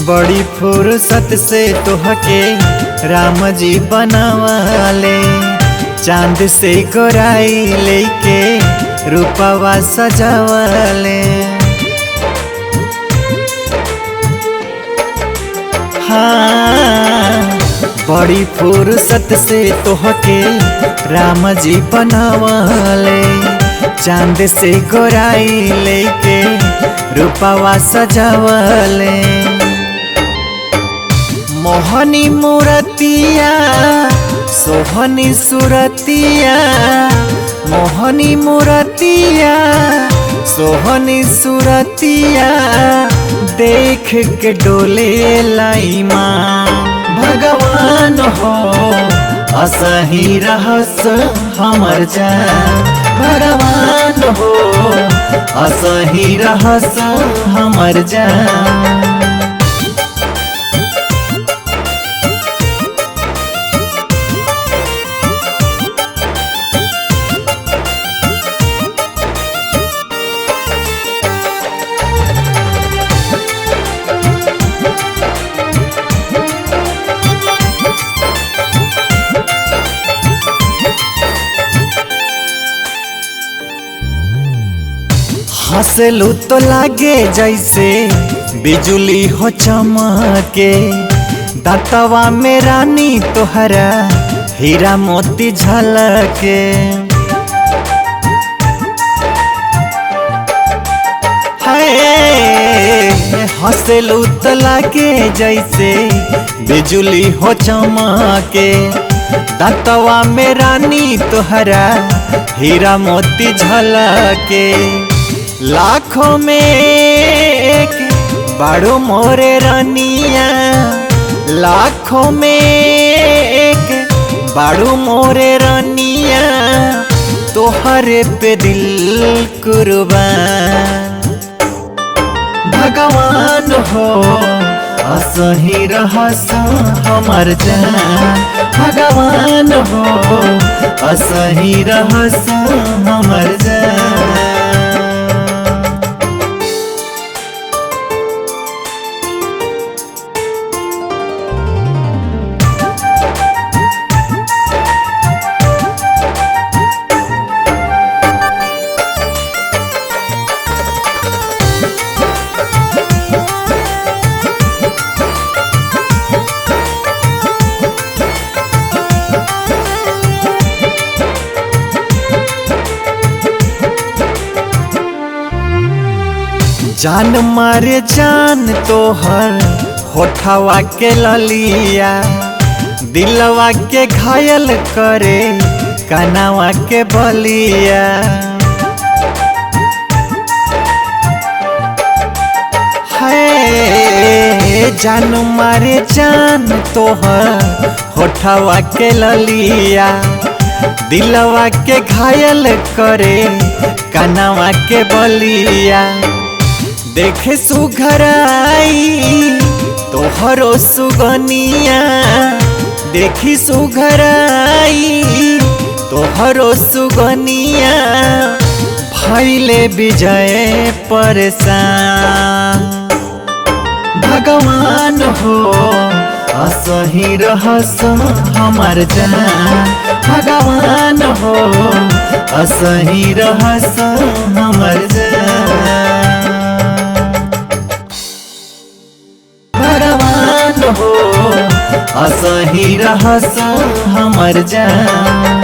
बड़ी फुर्सत से तोहके राम जी बनावाले, चांद से गोराई लेके रूपवा सजावाले। हाँ, बड़ी फुर्सत से तोहके राम जी बनावाले, चांद से गोराई लेके रूपवा सजावाले। मोहनी मूर्तिया सोहनी सुरतिया, मोहनी मूर्तिया सोहनी सुरतिया, देख के डोले लाई माँ। भगवान हो असही रहस हमर जान, भगवान हो असही रहस हमर जान। हंसलू तो लागे जैसे बिजुली हो चमके, दांतवा में रानी तोहरा हीरा मोती झलके। हंसलू तो लागे जैसे बिजुली हो चमके, दांतवा में रानी तोहरा हीरा मोती झलके। लाखों में एक बाड़ो मोरे रानिया, लाखों में एक बाड़ो मोरे रानिया, तोहरे पे दिल कुर्बान। भगवान हो असही रहस हमर जान, भगवान हो असही रहस हमर जान। जान मारे जान तोहर होठवा के ललिया, दिलवा के घायल करे कनवा के बलिया। है जान मारे जान तोहर होठवा के ललिया, दिलवा के घायल करे कनवा के बलिया। देखे सुघराई तोहरो सुगनिया, देखी सुघराई तोहरो सुगनिया, भइले विजय परेशान। भगवान हो असही रहस हमर जान, भगवान हो असही रहस हमर जान। भगवान हो असही रहस हमर जान।